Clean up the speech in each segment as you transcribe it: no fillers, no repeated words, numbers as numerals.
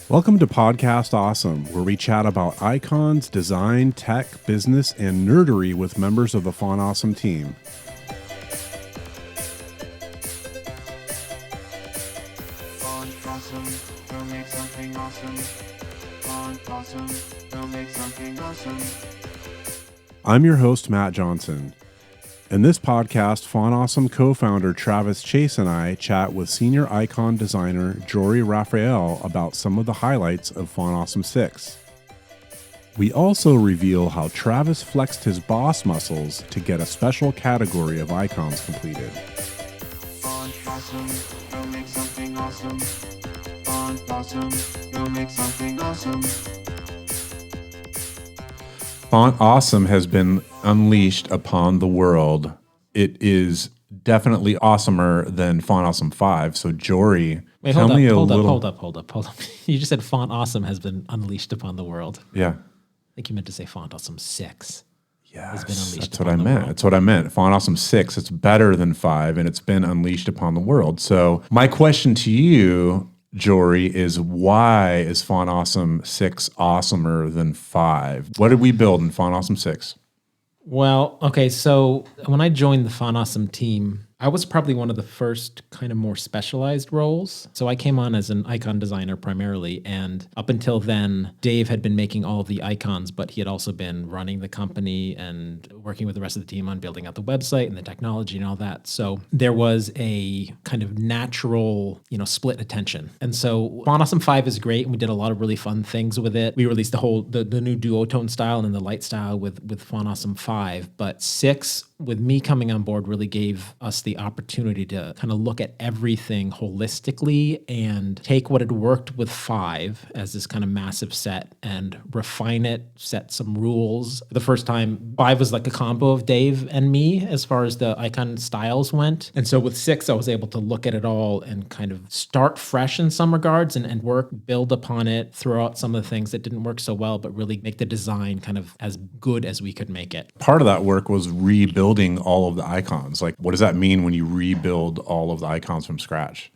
Welcome to Podcast Awesome, where we chat about icons, design, tech, business, and nerdery with members of the Font Awesome team. Font Awesome, go make something awesome. Font Awesome, go make something awesome. I'm your host, Matt Johnson. In this podcast, Font Awesome co-founder Travis Chase and I chat with senior icon designer Jory Rafael about some of the highlights of Font Awesome 6. We also reveal how Travis flexed his boss muscles to get a special category of icons completed. Font Awesome, go make something awesome. Font Awesome, go make something awesome. Font Awesome has been unleashed upon the world. It is definitely awesomer than Font Awesome 5. So Jory, Wait, tell me a little... Hold up. You just said Font Awesome has been unleashed upon the world. Yeah. I think you meant to say Font Awesome 6. Yes, has been unleashed that's what I upon the meant. world. That's what I meant. Font Awesome 6, it's better than 5, and it's been unleashed upon the world. So my question to you, Jory, is why is Font Awesome 6 awesomer than 5? What did we build in Font Awesome 6? Well, okay, so when I joined the Font Awesome team, I was probably one of the first kind of more specialized roles. So I came on as an icon designer primarily, and up until then, Dave had been making all of the icons, but he had also been running the company and working with the rest of the team on building out the website and the technology and all that. So there was a kind of natural, split attention. And so Font Awesome 5 is great, and we did a lot of really fun things with it. We released the new duotone style and the light style with Font Awesome 5, but 6, with me coming on board, really gave us the opportunity to kind of look at everything holistically and take what had worked with 5 as this kind of massive set and refine it, set some rules. The first time, 5 was like a combo of Dave and me as far as the icon styles went. And so with 6, I was able to look at it all and kind of start fresh in some regards and build upon it, throw out some of the things that didn't work so well, but really make the design kind of as good as we could make it. Part of that work was rebuilding all of the icons. Like, what does that mean when you rebuild all of the icons from scratch?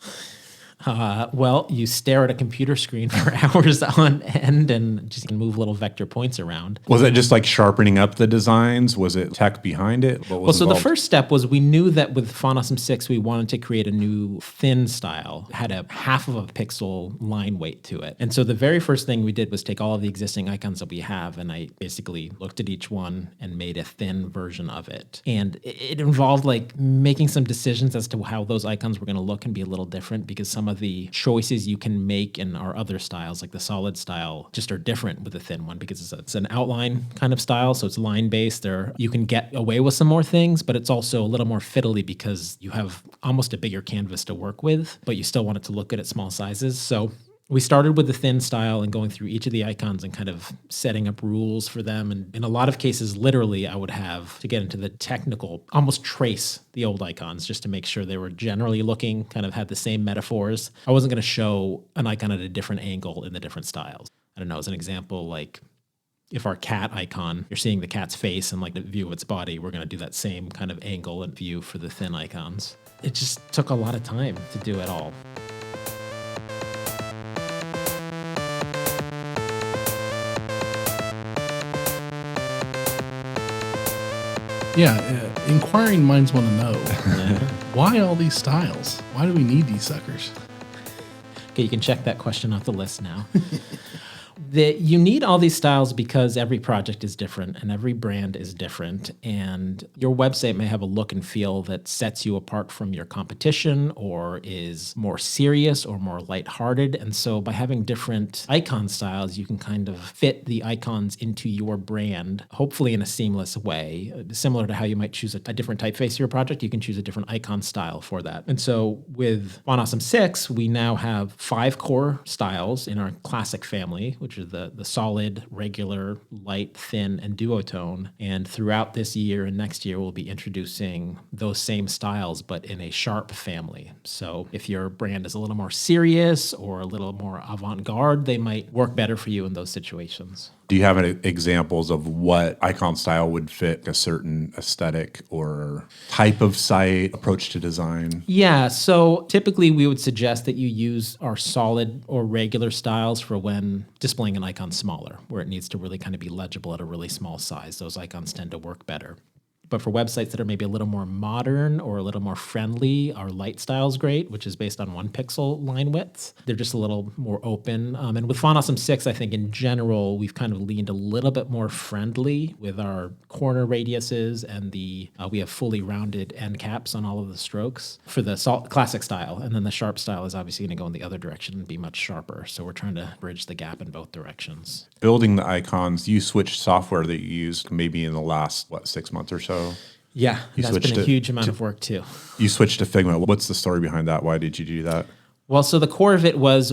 Well, you stare at a computer screen for hours on end and just move little vector points around. Was it just like sharpening up the designs? Was it tech behind it? What was So the involved? first step was we knew that with Font Awesome 6, we wanted to create a new thin style. It had a half of a pixel line weight to it. And so the very first thing we did was take all of the existing icons that we have, and I basically looked at each one and made a thin version of it. And it involved like making some decisions as to how those icons were going to look and be a little different, because some of the choices you can make in our other styles, like the solid style, just are different with the thin one because it's an outline kind of style. So it's line based. You can get away with some more things, but it's also a little more fiddly because you have almost a bigger canvas to work with, but you still want it to look good at small sizes. So we started with the thin style and going through each of the icons and kind of setting up rules for them. And in a lot of cases, literally, I would have to get into the technical, almost trace the old icons just to make sure they were generally looking, kind of had the same metaphors. I wasn't going to show an icon at a different angle in the different styles. I don't know, as an example, like if our cat icon, you're seeing the cat's face and like the view of its body, we're going to do that same kind of angle and view for the thin icons. It just took a lot of time to do it all. Yeah, inquiring minds want to know, why all these styles? Why do we need these suckers? Okay, you can check that question off the list now. You need all these styles because every project is different and every brand is different, and your website may have a look and feel that sets you apart from your competition or is more serious or more lighthearted. And so by having different icon styles, you can kind of fit the icons into your brand, hopefully in a seamless way. Similar to how you might choose a different typeface for your project, you can choose a different icon style for that. And so with Font Awesome 6, we now have 5 core styles in our classic family, which is the solid, regular, light, thin, and duotone. And throughout this year and next year, we'll be introducing those same styles, but in a sharp family. So if your brand is a little more serious or a little more avant-garde, they might work better for you in those situations. Do you have any examples of what icon style would fit a certain aesthetic or type of site, approach to design? Yeah, so typically we would suggest that you use our solid or regular styles for when displaying an icon smaller, where it needs to really kind of be legible at a really small size. Those icons tend to work better. But for websites that are maybe a little more modern or a little more friendly, our light style is great, which is based on 1 pixel line widths. They're just a little more open. And with Font Awesome 6, I think in general, we've kind of leaned a little bit more friendly with our corner radiuses and we have fully rounded end caps on all of the strokes for the classic style. And then the sharp style is obviously going to go in the other direction and be much sharper. So we're trying to bridge the gap in both directions. Building the icons, you switched software that you used maybe in the last, 6 months or so? Yeah, You that's switched been a it huge amount of work too. You switched to Figma. What's the story behind that? Why did you do that? Well, so the core of it was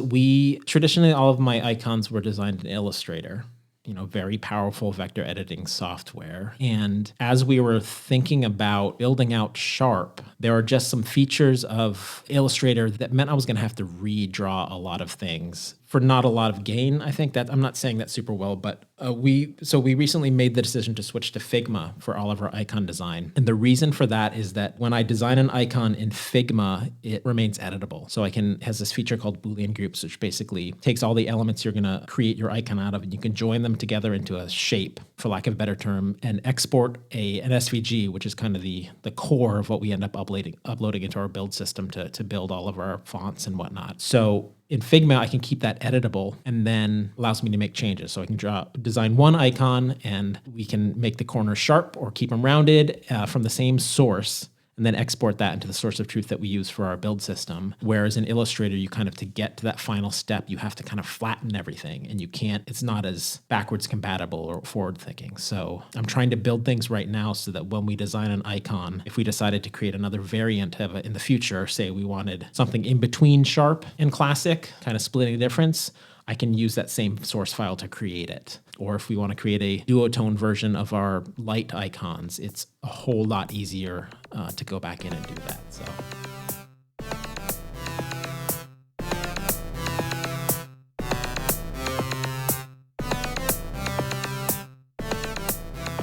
traditionally all of my icons were designed in Illustrator, very powerful vector editing software. And as we were thinking about building out Sharp, there are just some features of Illustrator that meant I was going to have to redraw a lot of things for not a lot of gain. I think that I'm not saying that super well, but we recently made the decision to switch to Figma for all of our icon design. And the reason for that is that when I design an icon in Figma, it remains editable. So has this feature called Boolean groups, which basically takes all the elements you're going to create your icon out of, and you can join them together into a shape, for lack of a better term, and export an SVG, which is kind of the core of what we end up uploading into our build system to build all of our fonts and whatnot. So in Figma, I can keep that editable and then allows me to make changes. So I can design one icon and we can make the corners sharp or keep them rounded from the same source, and then export that into the source of truth that we use for our build system. Whereas in Illustrator, to get to that final step, you have to kind of flatten everything, and it's not as backwards compatible or forward thinking. So I'm trying to build things right now so that when we design an icon, if we decided to create another variant of it in the future, say we wanted something in between Sharp and Classic, kind of splitting the difference, I can use that same source file to create it. Or if we want to create a duotone version of our light icons, it's a whole lot easier to go back in and do that. So.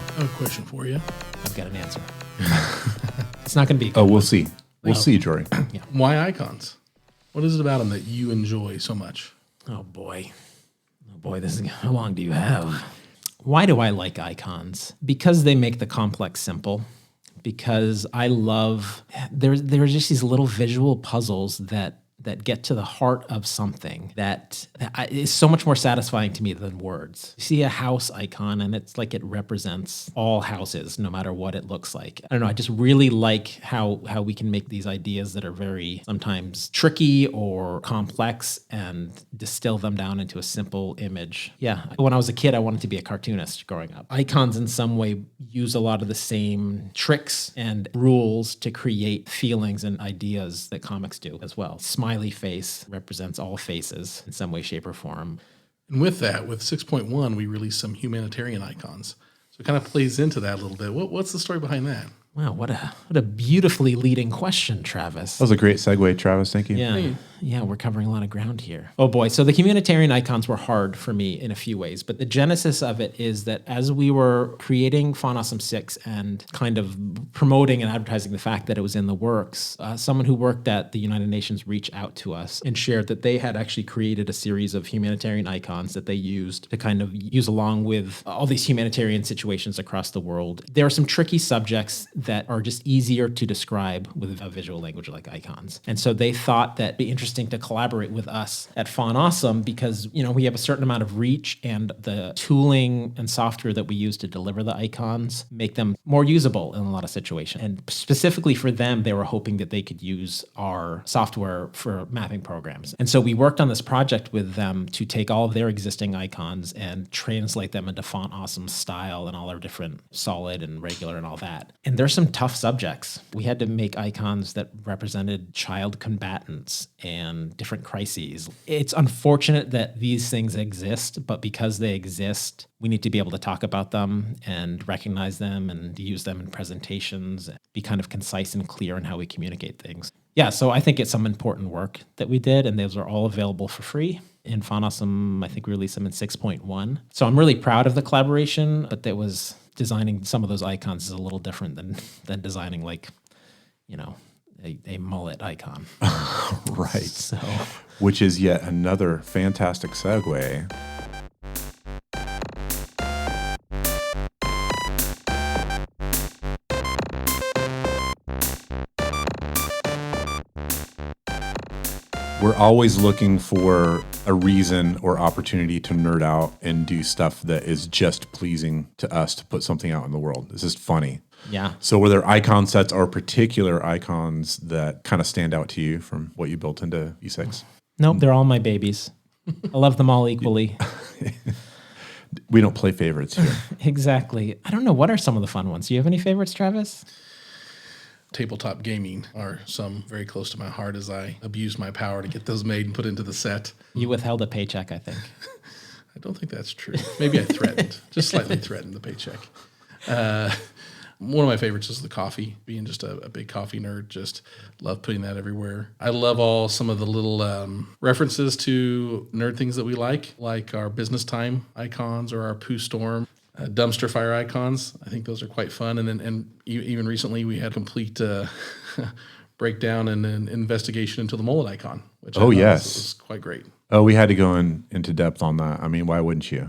I have a question for you. I've got an answer. It's not going to be. Oh, we'll see. We'll see, Jory. Yeah. Why icons? What is it about them that you enjoy so much? Oh boy, how long do you have? Why do I like icons? Because they make the complex simple. Because I love, there's just these little visual puzzles that get to the heart of something that is so much more satisfying to me than words. You see a house icon and it's like it represents all houses, no matter what it looks like. I don't know, I just really like how we can make these ideas that are very sometimes tricky or complex and distill them down into a simple image. Yeah, when I was a kid, I wanted to be a cartoonist growing up. Icons in some way use a lot of the same tricks and rules to create feelings and ideas that comics do as well. Smiley face represents all faces in some way, shape, or form. And with that, with 6.1, we released some humanitarian icons. So it kind of plays into that a little bit. What's the story behind that? Wow, what a beautifully leading question, Travis. That was a great segue, Travis. Thank you. Yeah, we're covering a lot of ground here. Oh boy, so the humanitarian icons were hard for me in a few ways, but the genesis of it is that as we were creating Font Awesome 6 and kind of promoting and advertising the fact that it was in the works, someone who worked at the United Nations reached out to us and shared that they had actually created a series of humanitarian icons that they used to kind of use along with all these humanitarian situations across the world. There are some tricky subjects that are just easier to describe with a visual language like icons. And so they thought that it'd be interesting to collaborate with us at Font Awesome because, we have a certain amount of reach and the tooling and software that we use to deliver the icons make them more usable in a lot of situations. And specifically for them, they were hoping that they could use our software for mapping programs. And so we worked on this project with them to take all of their existing icons and translate them into Font Awesome style and all our different solid and regular and all that. And there's some tough subjects. We had to make icons that represented child combatants and different crises. It's unfortunate that these things exist, but because they exist, we need to be able to talk about them and recognize them and use them in presentations, be kind of concise and clear in how we communicate things. Yeah, so I think it's some important work that we did, and those are all available for free. in Fonawesome. I think we released them in 6.1. So I'm really proud of the collaboration, but that was designing some of those icons is a little different than designing like, a mullet icon. Right. So, which is yet another fantastic segue. We're always looking for a reason or opportunity to nerd out and do stuff that is just pleasing to us to put something out in the world. It's just funny. yeah. So were there icon sets or particular icons that kind of stand out to you from what you built into E6? Nope, they're all my babies. I love them all equally. We don't play favorites here. Exactly. I don't know. What are some of the fun ones? Do you have any favorites, Travis? Tabletop gaming are some very close to my heart as I abuse my power to get those made and put into the set. You withheld a paycheck, I think. I don't think that's true. Maybe I threatened, just slightly threatened the paycheck. One of my favorites is the coffee. Being just a big coffee nerd, just love putting that everywhere. I love some of the little references to nerd things that we like our business time icons or our poo storm. Dumpster fire icons. I think those are quite fun. And even recently we had complete breakdown and an investigation into the mullet icon, which was quite great. Oh, we had to go into depth on that. I mean, why wouldn't you?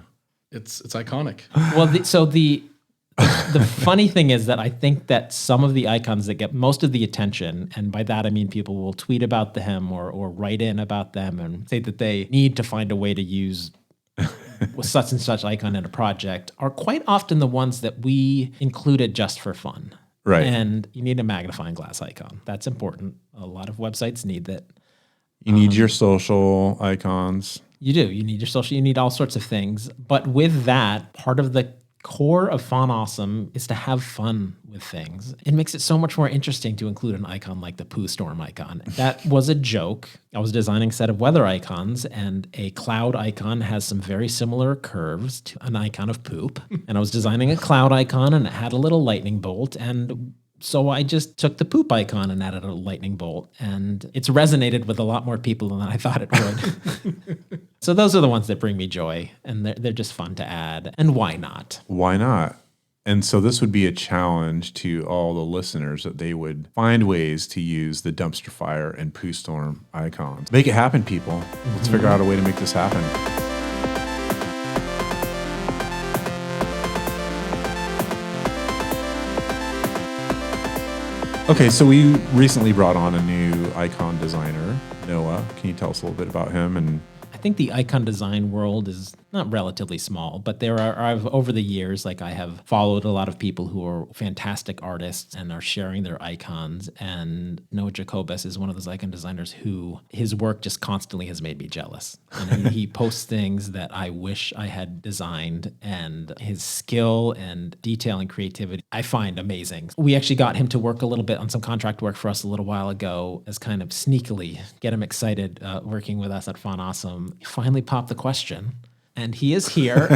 It's iconic. Well, the funny thing is that I think that some of the icons that get most of the attention, and by that I mean people will tweet about them or write in about them and say that they need to find a way to use with such and such icon in a project, are quite often the ones that we included just for fun. Right. And you need a magnifying glass icon. That's important. A lot of websites need that. You need your social icons. You do. You need your social. You need all sorts of things. But with that, part of the core of Fonawesome is to have fun with things. It makes it so much more interesting to include an icon like the poo storm icon. That was a joke. I was designing a set of weather icons, and a cloud icon has some very similar curves to an icon of poop. And I was designing a cloud icon, and it had a little lightning bolt, and so I just took the poop icon and added a lightning bolt, and it's resonated with a lot more people than I thought it would. So those are the ones that bring me joy, and they're just fun to add. And why not? Why not? And so this would be a challenge to all the listeners that they would find ways to use the dumpster fire and poo storm icons. Make it happen, people. Let's figure out a way to make this happen. Okay, so we recently brought on a new icon designer, Noah. Can you tell us a little bit about him? And I think the icon design world is not relatively small, but I've over the years, I have followed a lot of people who are fantastic artists and are sharing their icons. And Noah Jacobus is one of those icon designers who his work just constantly has made me jealous. And he posts things that I wish I had designed, and his skill and detail and creativity I find amazing. We actually got him to work a little bit on some contract work for us a little while ago as kind of sneakily get him excited working with us at Fonawesome. He finally popped the question. And he is here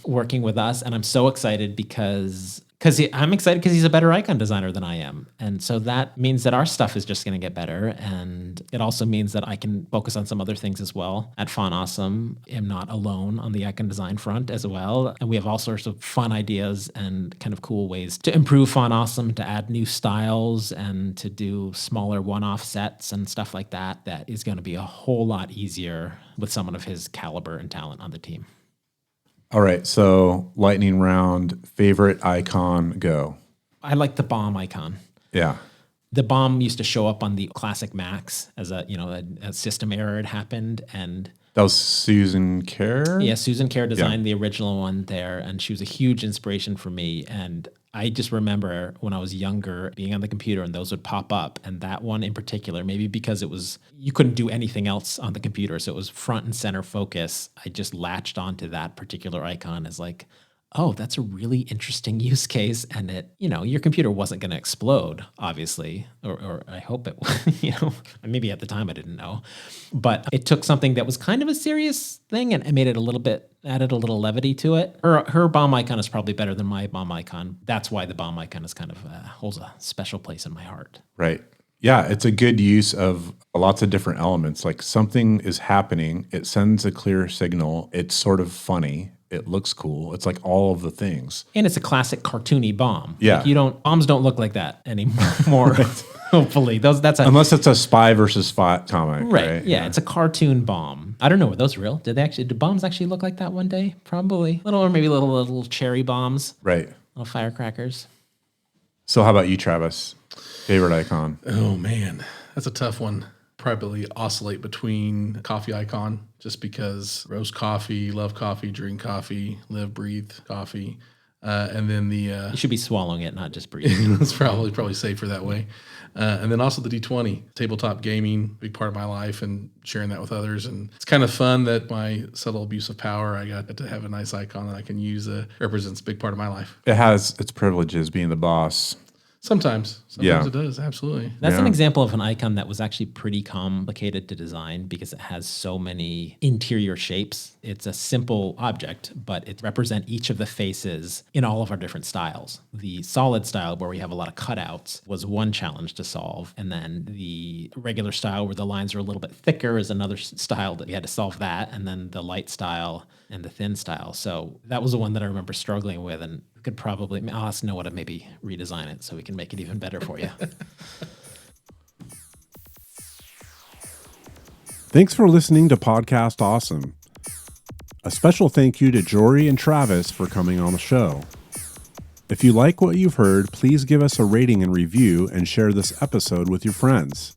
working with us, and I'm so excited because he's a better icon designer than I am. And so that means that our stuff is just going to get better, and it also means that I can focus on some other things as well. At Fonawesome, I'm not alone on the icon design front as well, and we have all sorts of fun ideas and kind of cool ways to improve Fonawesome, to add new styles, and to do smaller one-off sets and stuff like that. That is going to be a whole lot easier with someone of his caliber and talent on the team. all right, so lightning round, favorite icon, go. I like the bomb icon. Yeah. The bomb used to show up on the classic Macs as a system error had happened, and That was Susan Kerr? yeah, Susan Kerr designed the original one there, and she was a huge inspiration for me. And I just remember when I was younger being on the computer and those would pop up, and that one in particular, maybe because you couldn't do anything else on the computer, so it was front and center focus. I just latched onto that particular icon as like, oh, that's a really interesting use case. And your computer wasn't going to explode, obviously, or I hope it, maybe at the time I didn't know, but it took something that was kind of a serious thing and made it added a little levity to it. Her bomb icon is probably better than my bomb icon. That's why the bomb icon is kind of holds a special place in my heart. Right. Yeah, it's a good use of lots of different elements. Like something is happening, it sends a clear signal. It's sort of funny. It looks cool. It's like all of the things. And it's a classic cartoony bomb. Yeah. Like bombs don't look like that anymore. Hopefully. Unless it's a spy versus spy comic. Right. Yeah, it's a cartoon bomb. I don't know, were those real? Do bombs actually look like that one day? Probably. Maybe little cherry bombs. Right. Little firecrackers. So how about you, Travis? Favorite icon? Oh man, that's a tough one. Probably oscillate between coffee icon, just because roast coffee, love coffee, drink coffee, live, breathe coffee. And then You should be swallowing it, not just breathing. it's probably safer that way. And then also the D20, tabletop gaming, big part of my life, and sharing that with others. And it's kind of fun that my subtle abuse of power, I got to have a nice icon that I can use that represents a big part of my life. It has its privileges being the boss. Sometimes Yeah. it does, absolutely. That's an Yeah. example of an icon that was actually pretty complicated to design because it has so many interior shapes. It's a simple object, but it represents each of the faces in all of our different styles. The solid style, where we have a lot of cutouts, was one challenge to solve. And then the regular style, where the lines are a little bit thicker, is another style that we had to solve that. And then the light style and the thin style. So that was the one that I remember struggling with, and could probably, I'll ask Noah to maybe redesign it so we can make it even better for you. Thanks for listening to Podcast Awesome. A special thank you to Jory and Travis for coming on the show. If you like what you've heard, please give us a rating and review and share this episode with your friends.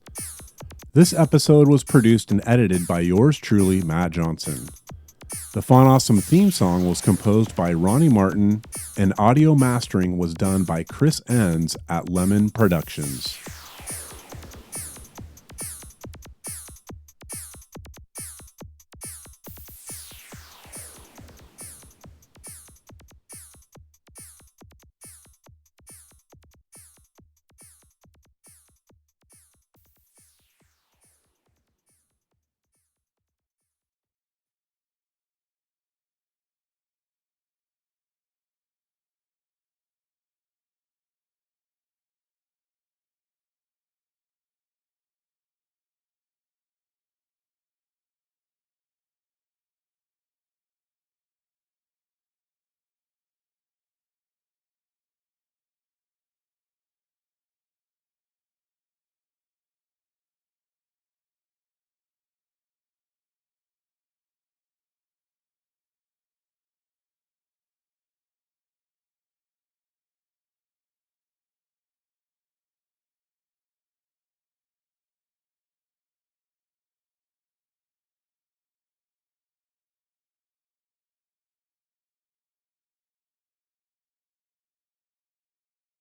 This episode was produced and edited by yours truly, Matt Johnson. The Font Awesome theme song was composed by Ronnie Martin, and audio mastering was done by Chris Enns at Lemon Productions.